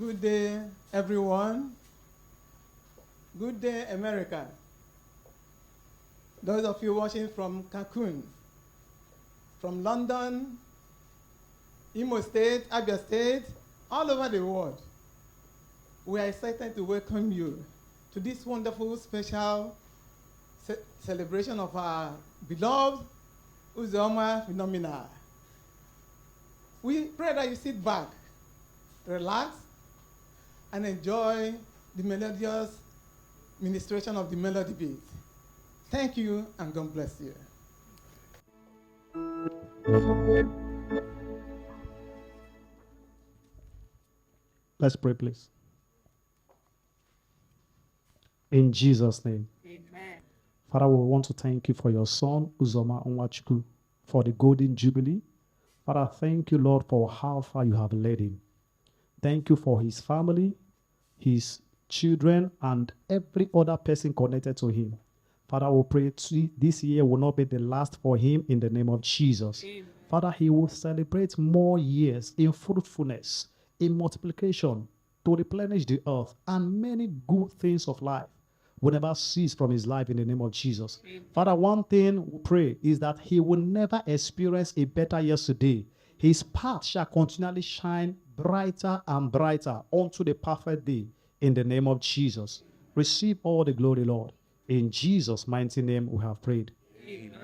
Good day, everyone. Good day, America. Those of you watching from Cancun, from London, Imo State, Abia State, all over the world, we are excited to welcome you to this wonderful, special celebration of our beloved Uzoma phenomena. We pray that you sit back, relax, and enjoy the melodious ministration of the melody beat. Thank you, and God bless you. Let's pray, please. In Jesus' name. Amen. Father, we want to thank you for your son, Uzoma Nwachukwu, for the golden jubilee. Father, thank you, Lord, for how far you have led him. Thank you for his family, his children, and every other person connected to him. Father, we pray this year will not be the last for him in the name of Jesus. Amen. Father, he will celebrate more years in fruitfulness, in multiplication, to replenish the earth, and many good things of life will never cease from his life in the name of Jesus. Amen. Father, one thing we pray is that he will never experience a better yesterday. His path shall continually shine brighter and brighter unto the perfect day in the name of Jesus. Receive all the glory, Lord. In Jesus' mighty name we have prayed. Amen.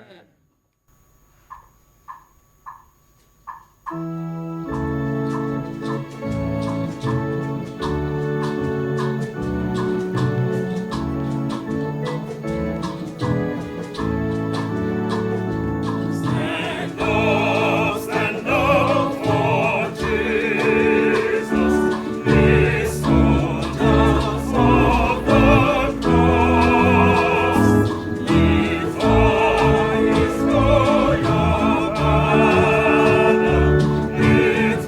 Stand up for Jesus, the soldiers of the cross. Live for His royal banner, lift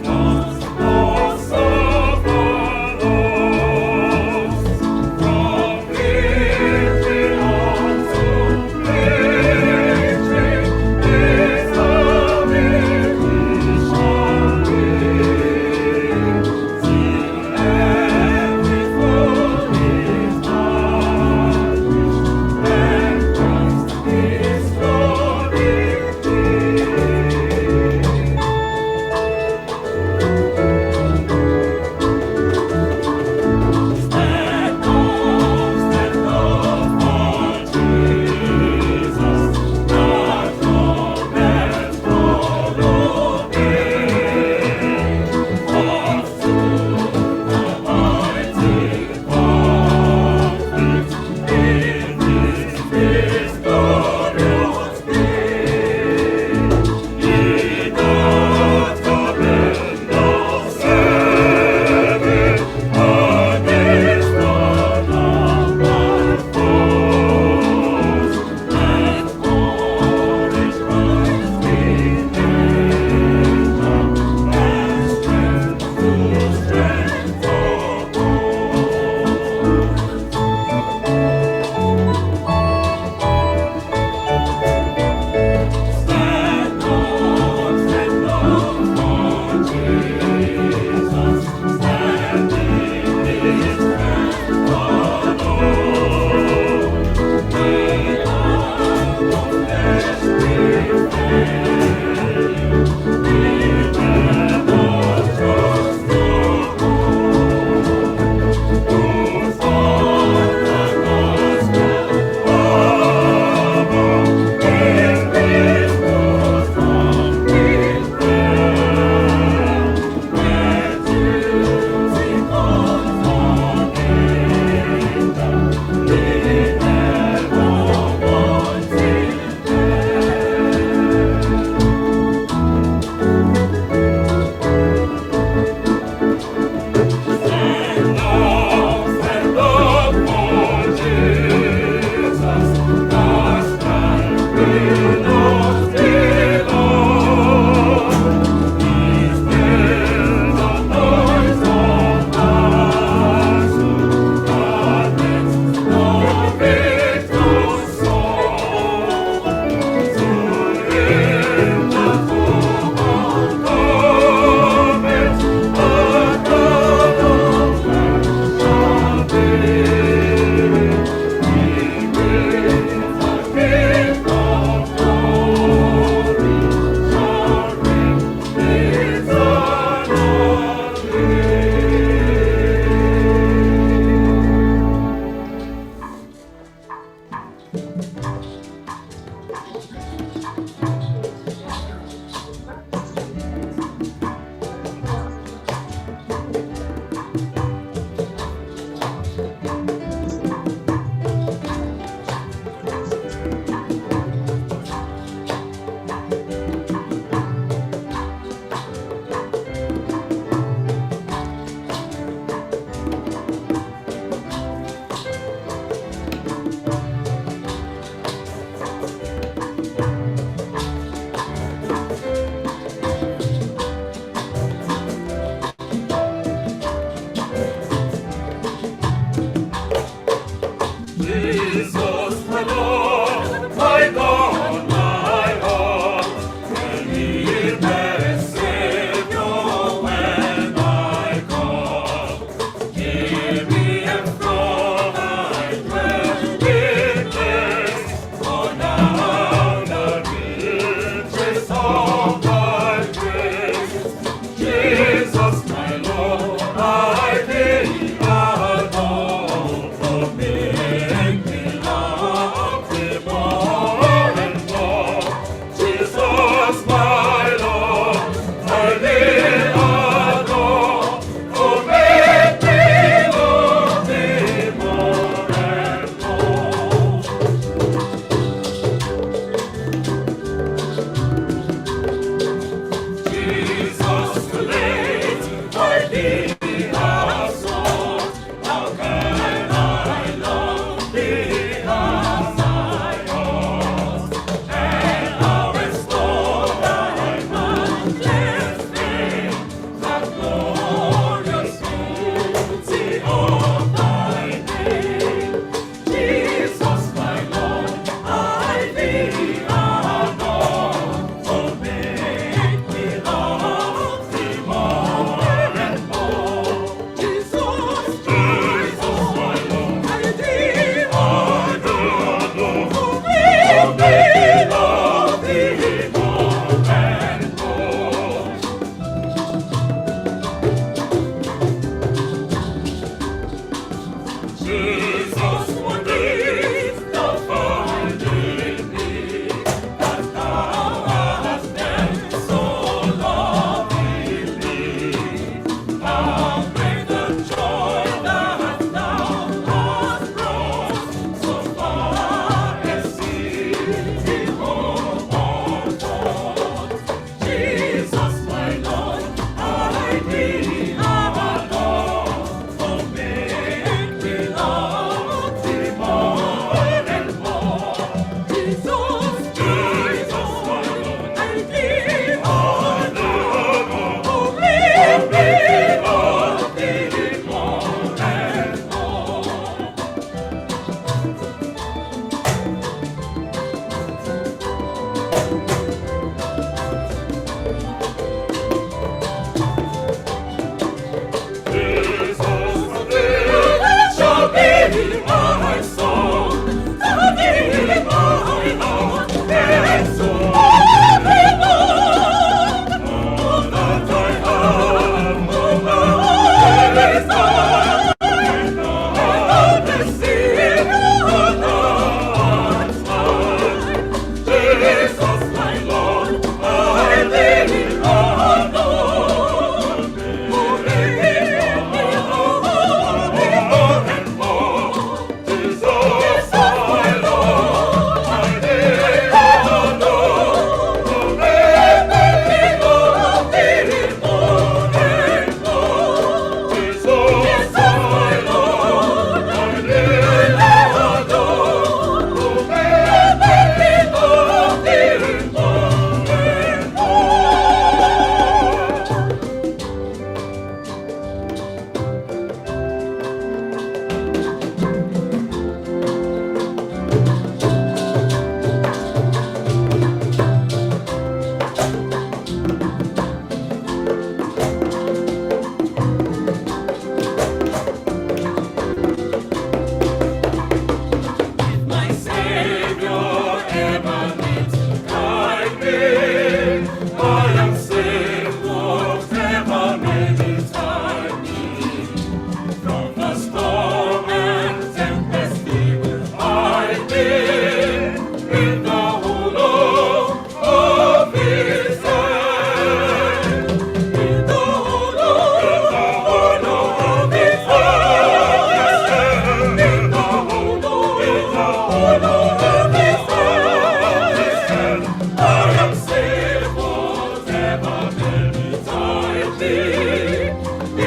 hollow of his hand. I am safe whatever may betide me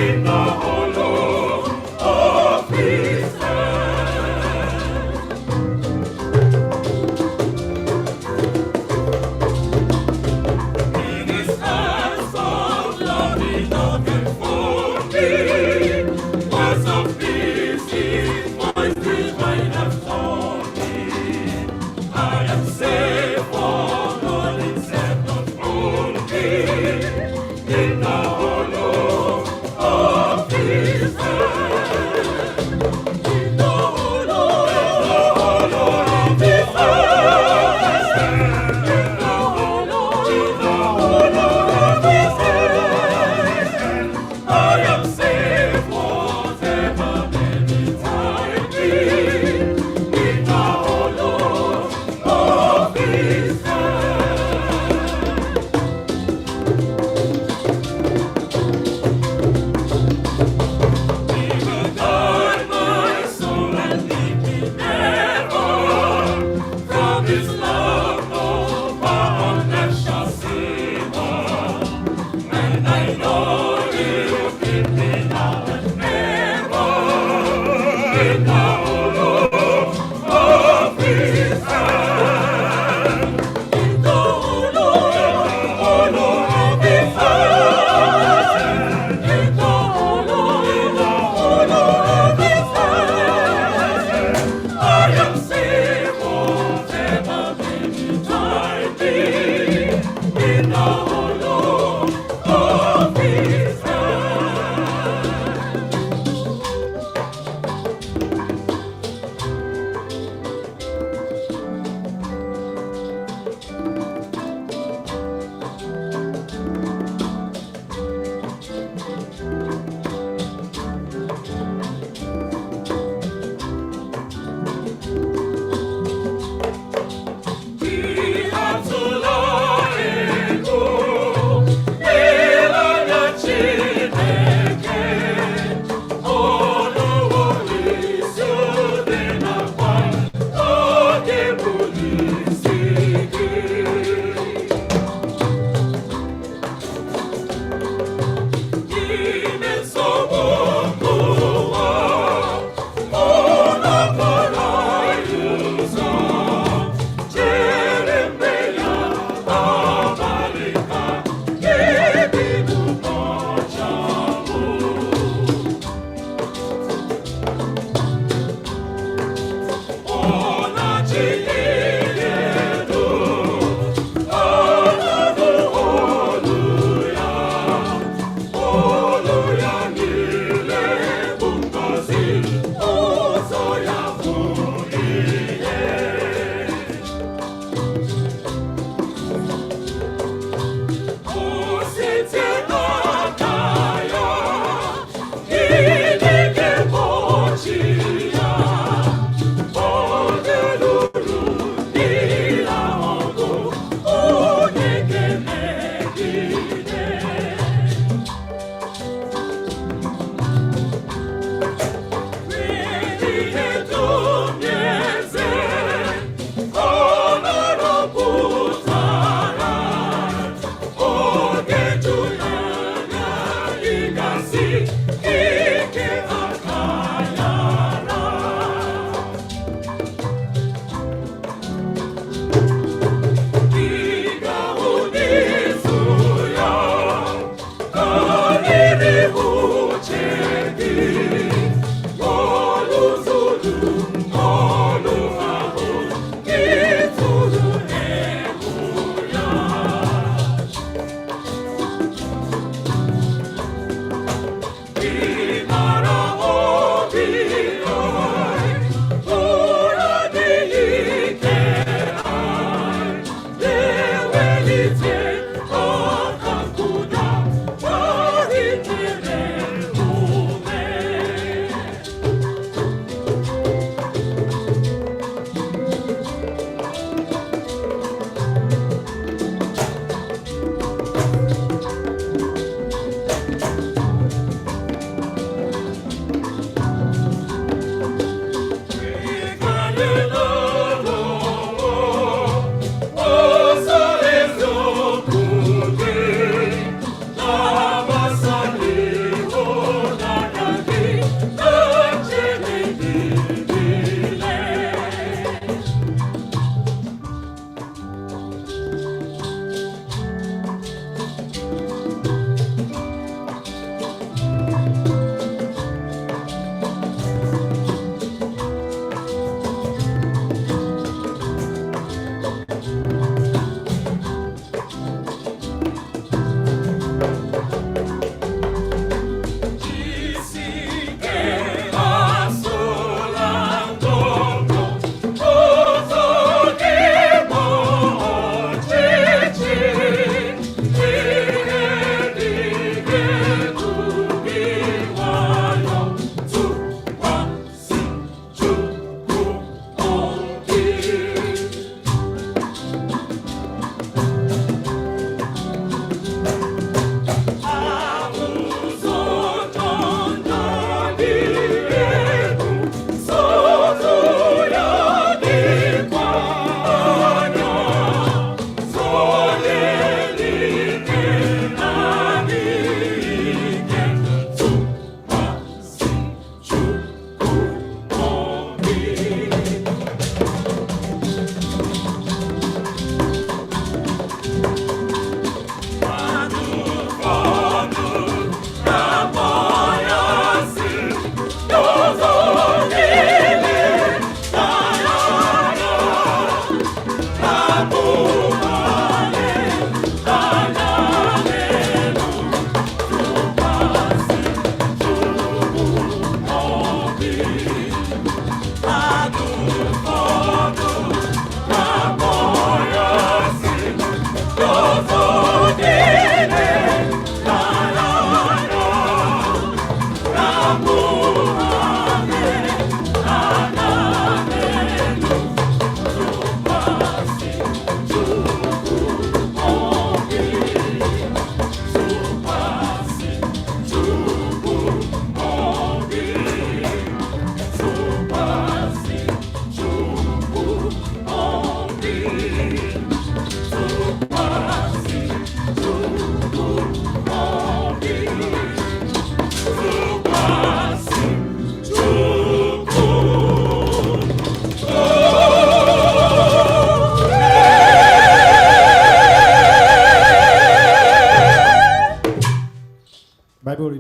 in the hollow of his hand. In his hands of loving love enfold me, words of peace his voice divine have taught me.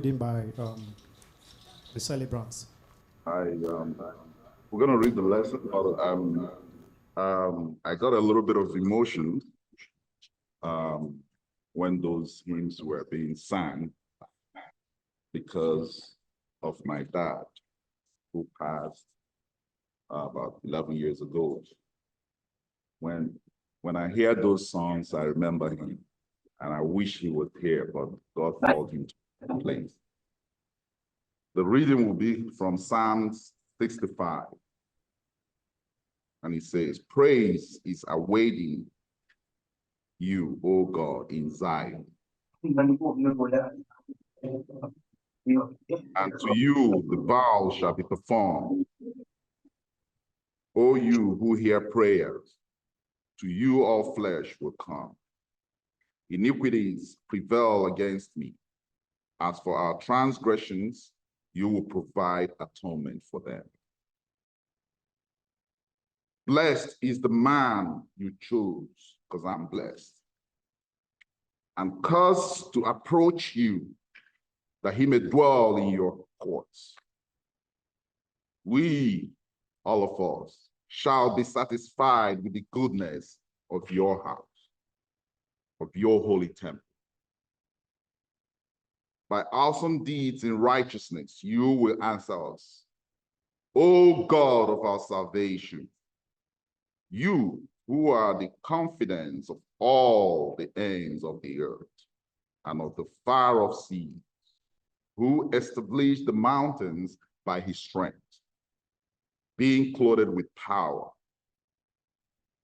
reading by the celebrants. We're going to read the lesson, but I got a little bit of emotion when those hymns were being sung because of my dad, who passed about 11 years ago. When I hear those songs, I remember him, and I wish he was here, but God called him to the place. The reading will be from Psalms 65. And it says, praise is awaiting you, O God, in Zion. And to you the vow shall be performed. O you who hear prayers, to you all flesh will come. Iniquities prevail against me. As for our transgressions, you will provide atonement for them. Blessed is the man you chose, because I'm blessed, and cursed to approach you, that he may dwell in your courts. We, all of us, shall be satisfied with the goodness of your house, of your holy temple. By awesome deeds in righteousness, you will answer us, O God of our salvation. You who are the confidence of all the ends of the earth and of the far-off seas, who established the mountains by his strength, being clothed with power.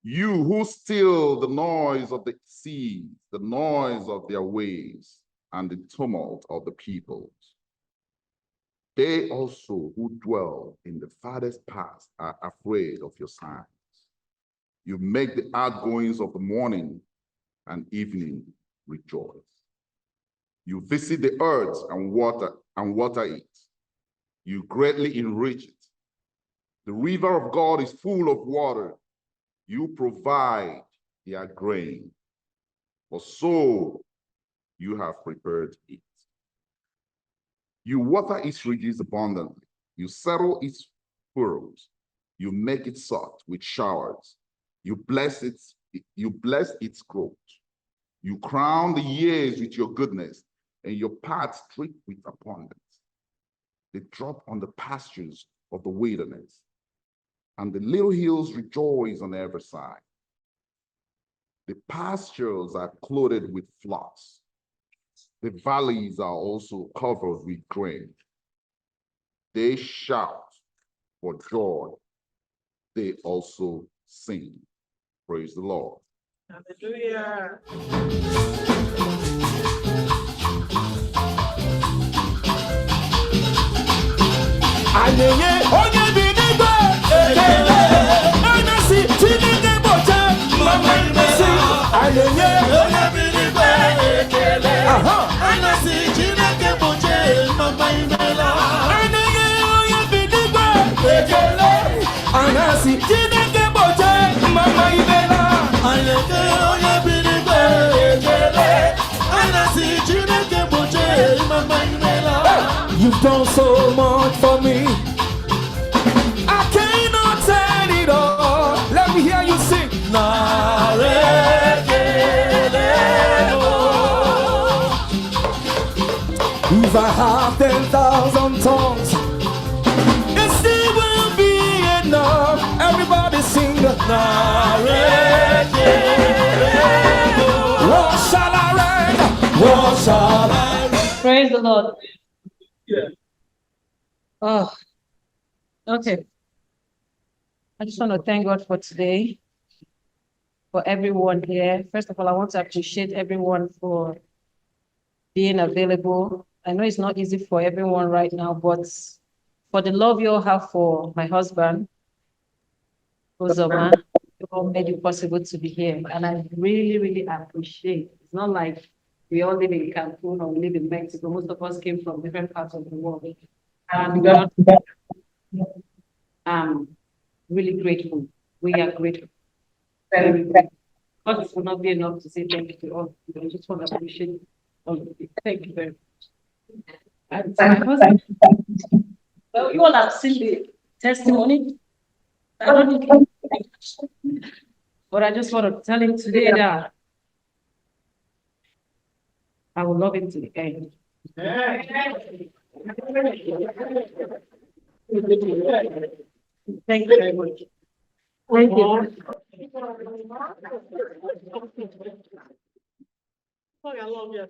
You who still the noise of the seas, the noise of their waves, and the tumult of the peoples. They also who dwell in the farthest past are afraid of your signs. You make the outgoings of the morning and evening rejoice. You visit the earth and water it. You greatly enrich it. The river of God is full of water. You provide their grain, for so you have prepared it. You water its ridges abundantly. You settle its furrows. You make it soft with showers. You bless its growth. You crown the years with your goodness, and your paths drip with abundance. They drop on the pastures of the wilderness, and the little hills rejoice on every side. The pastures are clothed with flocks. The valleys are also covered with grain. They shout for joy. They also sing. Praise the Lord. Hallelujah. You've done so much for me. I cannot tell it all. Let me hear you sing. If I have 10,000 tongues, it still will be enough. Everybody sing. What shall I render? What shall I render? Praise the Lord. Yeah. Oh, okay. I just want to thank God for today, for everyone here. First of all, I want to appreciate everyone for being available. I know it's not easy for everyone right now, but for the love you all have for my husband, Uzoma, you all made it possible to be here. And I really, really appreciate it. It's not like we all live in Cancun or we live in Mexico. Most of us came from different parts of the world. And I'm really grateful. We are grateful. Very grateful. But it will not be enough to say thank you to all. I just want to appreciate all of you. Thank you very much. And my husband. Well, you all have seen the testimony. I don't need but I just want to tell him today that I will love him to the end. Thank you very much. Thank you. I love you.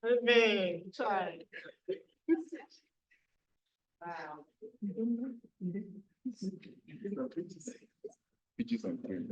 Amen. Try. Wow. Peaches and cream.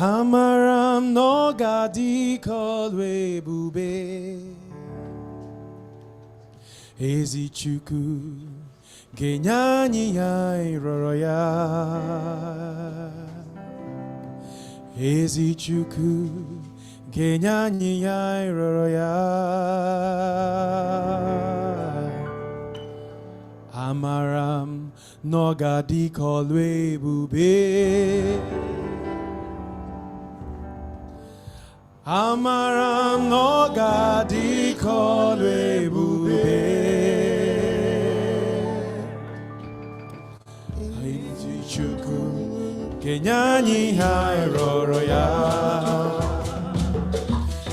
Amaram no gadi kolwe bube Ezi chuku Genyani ya iroroya Ezi chuku Genyani ya iroroya Amaram no gadi kolwe bube Amaram no gadi kolwe bube Ezi chuku Kenyani hairoro ya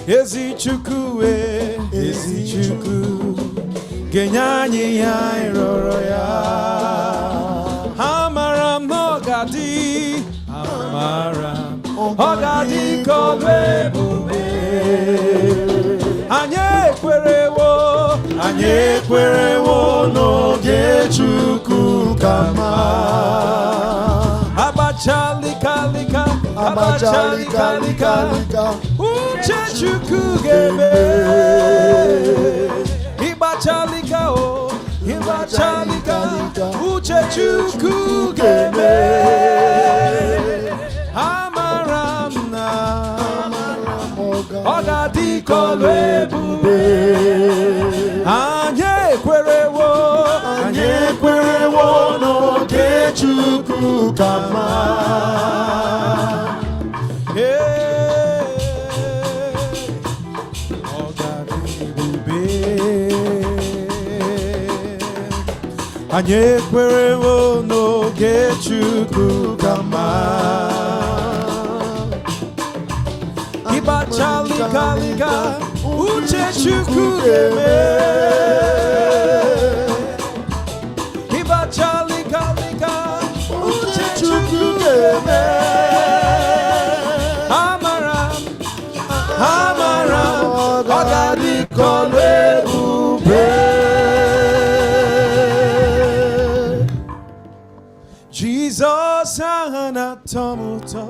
Ezi chuku Ezi chuku Kenyani hairoro ya Amaram no gadi Amaram Ogadi kolwe bube Anye kwerewo no Chukwu kama Abachalika Uche Chukwu gebe Ibachalika Uche Chukwu gebe Ogadi kolwe bube Anye kwerewo no Chukwu kama Ogadi bube Anye kwerewo no Chukwu kama Ibachalika Uche Chukwu gebe Ibachalika Uche dikole ube. Jesus anatomuto,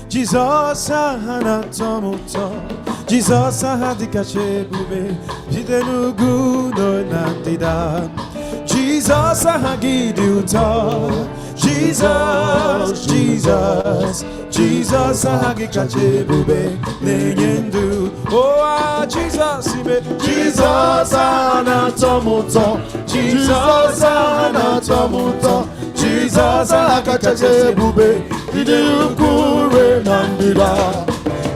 Jesus anatomuto, Jesus ahadikachebube, jidenugu no nandida. Jesus ahagiduto, Jesus, Jesus, Jesus ahagikachebube, nenyendu. Oh, Jesus, Jesus anatomuto, Jesus anatomuto. Jesus akachebube idukure nandira.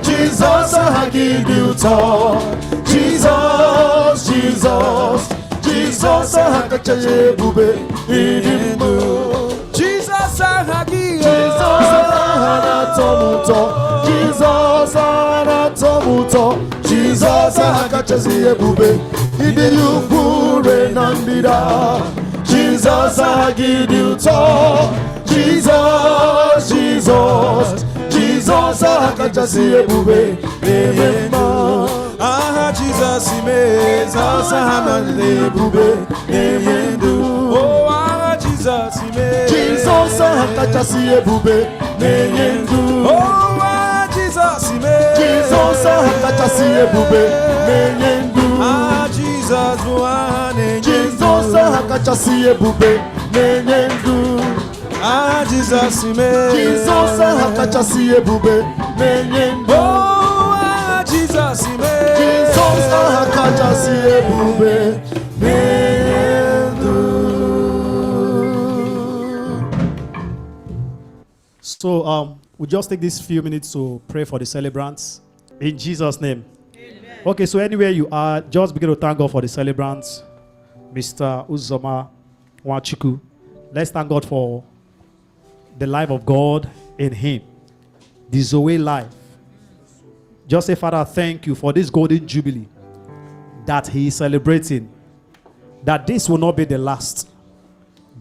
Jesus ahagiduto. Jesus, Jesus, Jesus akachebube idimbu. Jesus ahagiduto. Jesus anatomuto. Jesus anatomuto. Jesus akachebube idukure nandira. Jesus, I give you talk. Jesus, Jesus, Jesus, I can just see a bube. Ah, Jesus, he made us a hammer, bube. Oh, ah, Jesus, he made Jesus, I can just see a bube. Oh, ah, Jesus, he made Jesus, I can just see a bube. Ah, Jesus, Jesus, hakachasiye bube nenyendu. Ah, Jesus, Jesus, hakachasiye bube nenyendu. Oh, ah, Jesus, Jesus, hakachasiye bube nenyendu. So, we just take these few minutes to pray for the celebrants in Jesus' name. Amen. Okay, so anywhere you are, just begin to thank God for the celebrants. Mr. Uzoma Nwachukwu. Let's thank God for the life of God in him. The Zoe life. Just say, Father, thank you for this golden jubilee that he is celebrating. That this will not be the last.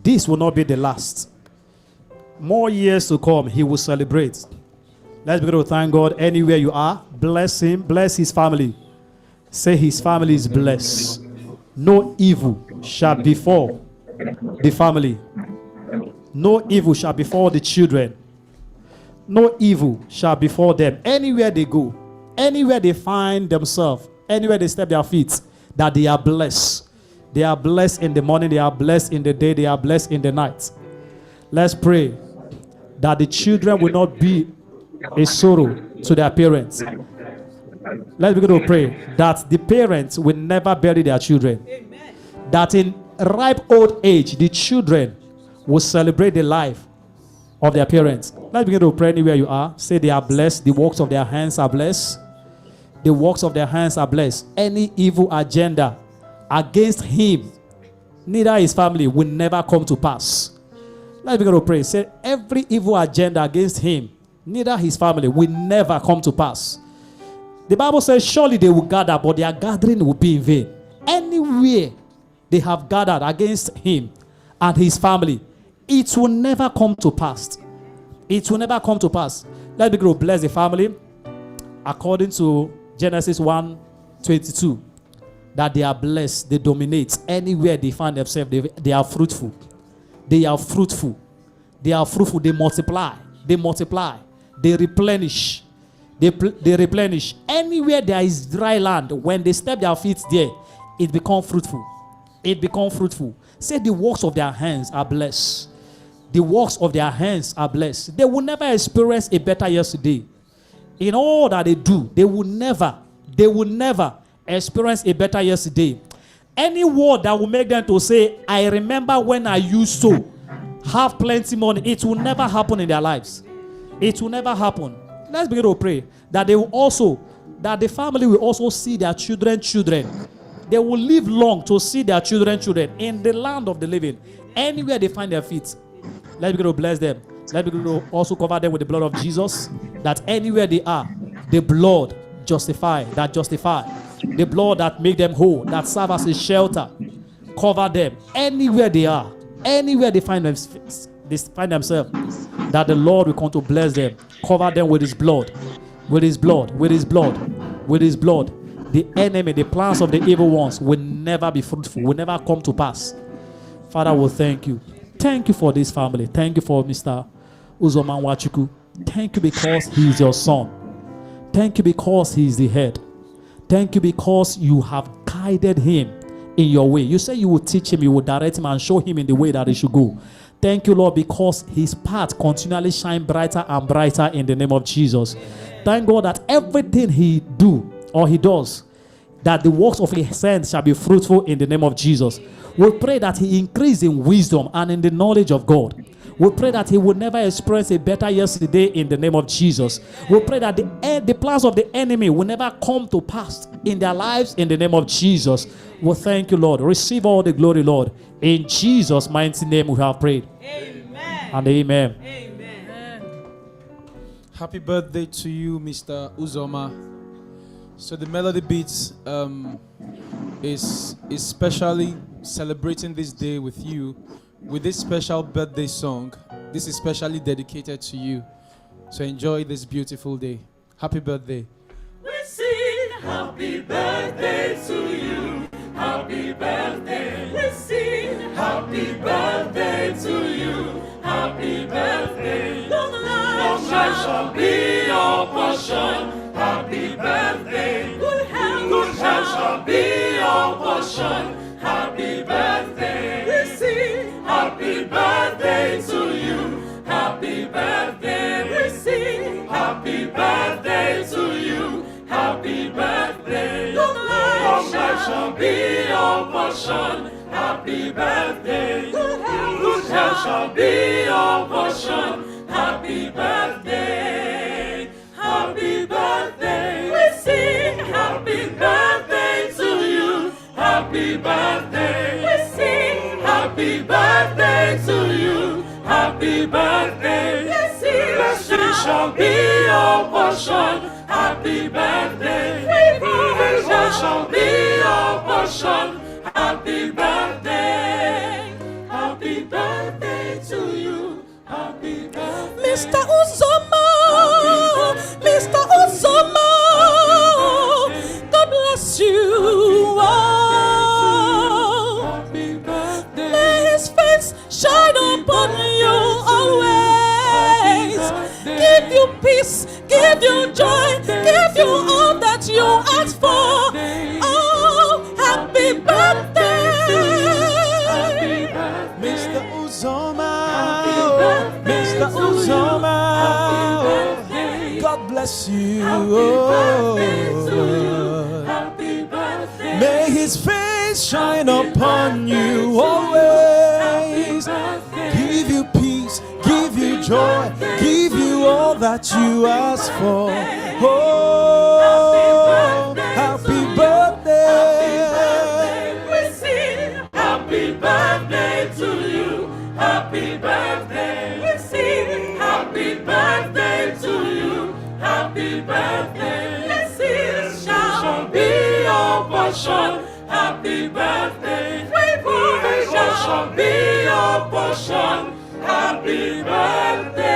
This will not be the last. More years to come, he will celebrate. Let's begin to thank God anywhere you are. Bless him. Bless his family. Say his family is blessed. No evil shall befall the family. No evil shall befall the children. No evil shall befall them. Anywhere they go, anywhere they find themselves, anywhere they step their feet, that they are blessed. They are blessed in the morning, they are blessed in the day, they are blessed in the night. Let's pray that the children will not be a sorrow to their parents. Let's begin to pray that the parents will never bury their children. Amen. That in ripe old age, the children will celebrate the life of their parents. Let's begin to pray anywhere you are. Say they are blessed. The works of their hands are blessed. The works of their hands are blessed. Any evil agenda against him, neither his family, will never come to pass. Let's begin to pray. Say every evil agenda against him, neither his family, will never come to pass. The Bible says, surely they will gather, but their gathering will be in vain. Anywhere they have gathered against him and his family, it will never come to pass. It will never come to pass. Let's begin to bless the family according to Genesis 1:22. That they are blessed, they dominate. Anywhere they find themselves, they are fruitful. They are fruitful. They are fruitful. They multiply. They multiply. They replenish. They replenish. Anywhere there is dry land, when they step their feet there, it becomes fruitful. It becomes fruitful. Say the works of their hands are blessed. The works of their hands are blessed. They will never experience a better yesterday. In all that they do, they will never experience a better yesterday. Any word that will make them to say, I remember when I used to have plenty money, it will never happen in their lives. It will never happen. Let's begin to pray that they will also, that the family will also see their children. They will live long to see their children in the land of the living. Anywhere they find their feet. Let's begin to bless them. Let's begin to also cover them with the blood of Jesus. That anywhere they are, the blood justify. The blood that make them whole, that serve as a shelter. Cover them. Anywhere they are, anywhere they find themselves, that the Lord will come to bless them. Cover them with his blood. With his blood. the enemy, the plans of the evil ones will never be fruitful, will never come to pass. Father, we thank you. Thank you for this family. Thank you for Mr. Uzoma Nwachukwu. Thank you because he is your son. Thank you because he is the head. Thank you because you have guided him in your way. You say you will teach him, you will direct him and show him in the way that he should go. Thank you, Lord, because his path continually shine brighter and brighter in the name of Jesus. Thank God that everything he do or he does, that the works of his hands shall be fruitful in the name of Jesus. We pray that he increase in wisdom and in the knowledge of God. We pray that he will never experience a better yesterday in the name of Jesus. We pray that the plans of the enemy will never come to pass in their lives in the name of Jesus. We thank you, Lord. Receive all the glory, Lord. In Jesus' mighty name we have prayed. Amen. And amen. Amen. Happy birthday to you, Mr. Uzoma. So the Melody Beats is specially celebrating this day with you with this special birthday song. This is specially dedicated to you. So enjoy this beautiful day. Happy birthday. We sing happy birthday to you. Happy birthday. We sing happy birthday to you. Happy birthday. Long life shall be your portion. Happy birthday. Good health shall be your portion. Happy birthday. We sing happy birthday to you. Happy birthday. We sing happy birthday to you. Happy birthday. Long life shall be your portion. Happy birthday. Good health shall be your portion. Happy birthday. Happy birthday. We sing happy birthday to you. Happy birthday. We sing happy birthday to you. Happy birthday. Blessing shall be your portion. Happy birthday. Favor shall be your portion. Happy birthday. Happy birthday to you. Happy birthday. Mr. Uzoma, Mr. Uzoma, God bless you. Happy birthday. May his face shine upon you always. Give you peace, give you joy, give you all that you ask for. Oh, happy birthday. Mr. Uzoma. Mr. Uzoma. God bless you. Happy birthday. May his face shine upon you always. Give you peace, give you joy, give you all that you ask for. Oh, happy birthday. We sing happy birthday to you. Happy birthday. We sing happy birthday to you. Happy birthday. Blessings shall be your portion. Happy birthday. Favor shall be your portion. Happy birthday.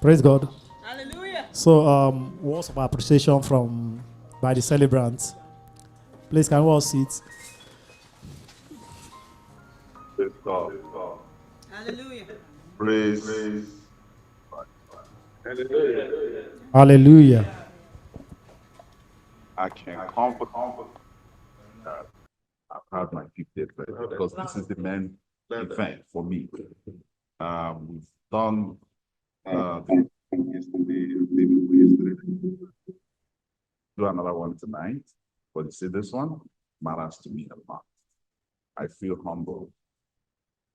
Praise God. Hallelujah. So, words of appreciation from by the celebrants. Please, can we all sit? Praise God. Hallelujah. Praise. Hallelujah. Hallelujah. I can comfort that I've had my 50th birthday because this is the main event for me. We've done the yesterday. Do another one tonight, but you see, this one matters to me a lot. I feel humble.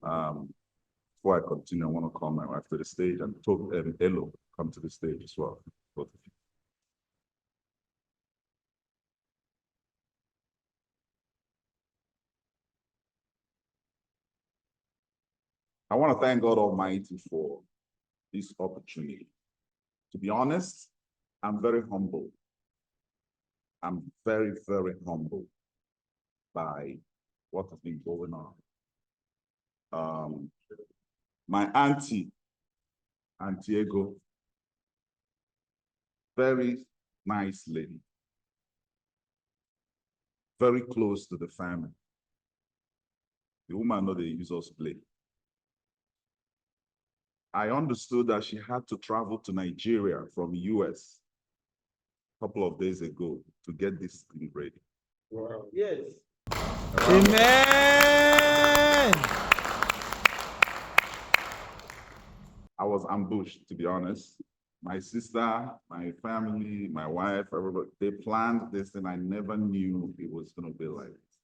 Before I continue, I want to call my wife to the stage and talk. Elo, come to the stage as well. Both of you. I want to thank God Almighty for this opportunity. To be honest, I'm very humble. I'm very, very humbled by what has been going on. My auntie Ego, very nice lady, very close to the family. The woman know they use us play. I understood that she had to travel to Nigeria from US a couple of days ago to get this thing ready. Wow. Yes. Amen. I was ambushed, to be honest. My sister, my family, my wife, everybody, they planned this and I never knew it was going to be like this.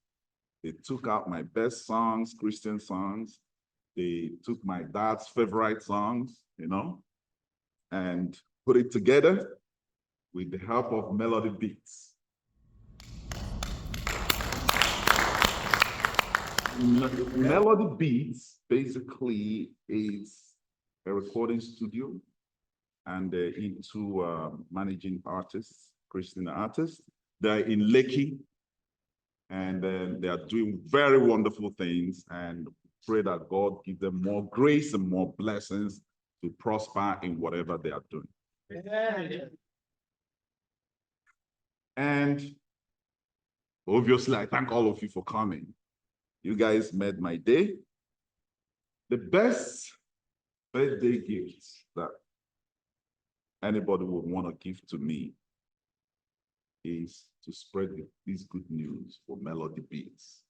They took out my best songs, Christian songs. They took my dad's favorite songs, you know, and put it together with the help of melody beats. Melody beats basically is a recording studio and they're into managing artists, Christian artists. They're in Lekki and they are doing very wonderful things and pray that God give them more grace and more blessings to prosper in whatever they are doing. Amen. And obviously, I thank all of you for coming. You guys made my day. The best birthday gift that anybody would want to give to me is to spread this good news for Melody Beats.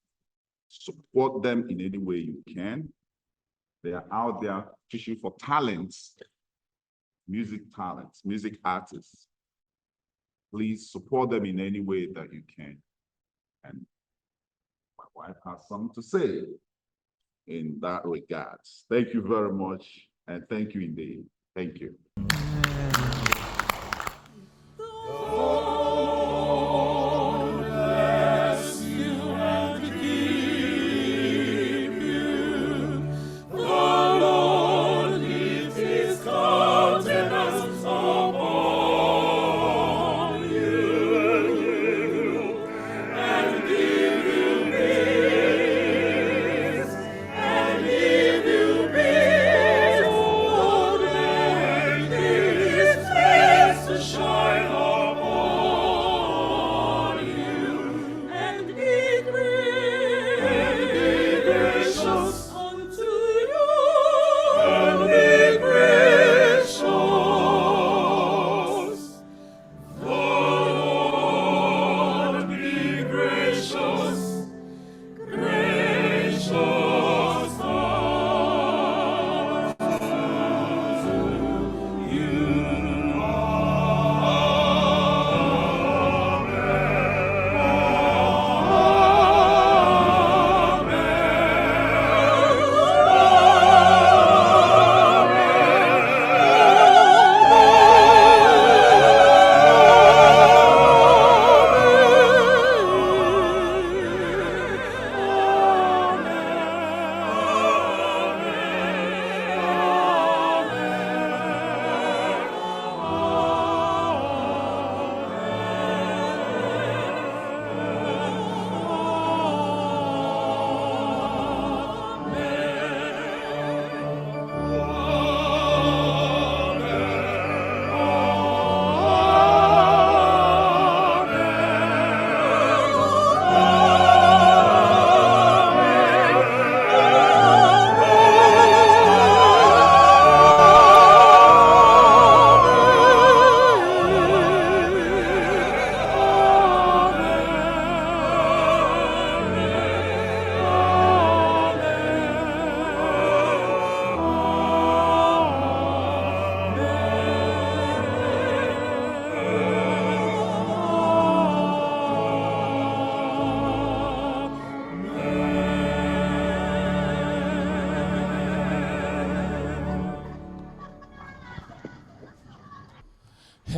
Support them in any way you can. They are out there fishing for talents, music artists. Please support them in any way that you can. And my wife has something to say in that regards. Thank you very much, and thank you indeed. Thank you.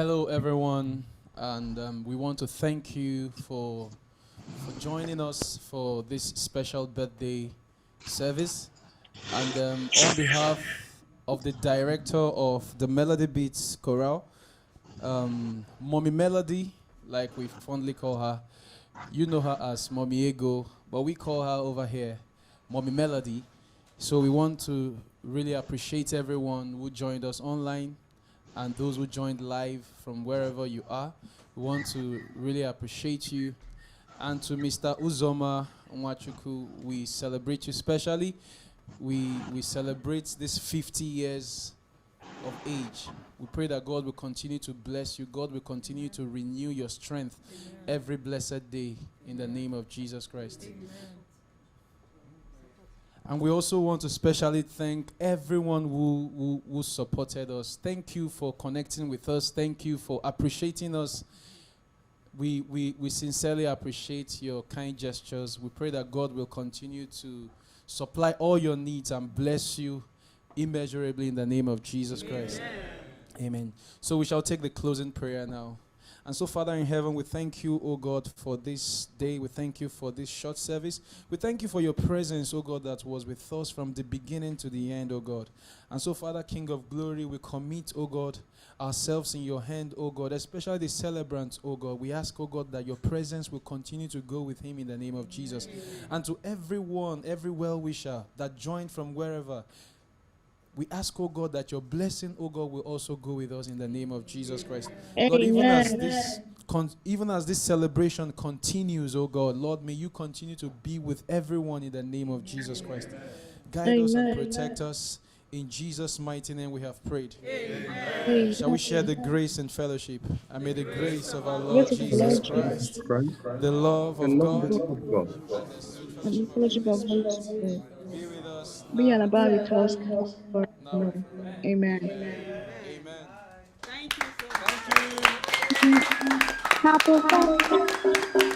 Hello, everyone, and we want to thank you for joining us for this special birthday service. And on behalf of the director of the Melody Beats Chorale, Mommy Melody, like we fondly call her, you know her as Mommy Ego, but we call her over here Mommy Melody. So we want to really appreciate everyone who joined us online and those who joined live from wherever you are. We want to really appreciate you. And to Mr. Uzoma Nwachukwu, we celebrate you specially. We celebrate this 50 years of age. We pray that God will continue to bless you. God will continue to renew your strength every blessed day in the name of Jesus Christ. And we also want to specially thank everyone who supported us. Thank you for connecting with us. Thank you for appreciating us. We sincerely appreciate your kind gestures. We pray that God will continue to supply all your needs and bless you immeasurably in the name of Jesus Christ. Amen. So we shall take the closing prayer now. And so, Father in heaven, we thank you, O God, for this day. We thank you for this short service. We thank you for your presence, O God, that was with us from the beginning to the end, O God. And so, Father, King of glory, we commit, O God, ourselves in your hand, O God, especially the celebrant, O God. We ask, O God, that your presence will continue to go with him in the name of Jesus. And to everyone, every well-wisher that joined from wherever, we ask, oh God, that your blessing, oh God, will also go with us in the name of Jesus Christ. God, even as this celebration continues, oh God, Lord, may you continue to be with everyone in the name of Jesus Christ. Guide us and protect us. In Jesus' mighty name we have prayed. Amen. Shall we share the grace and fellowship? And may the grace of our Lord Jesus Christ, the love of God, and the fellowship of Holy Spirit be with us be now and abide with us and forevermore. Amen. amen. Thank you so much. Thank you. Happy birthday.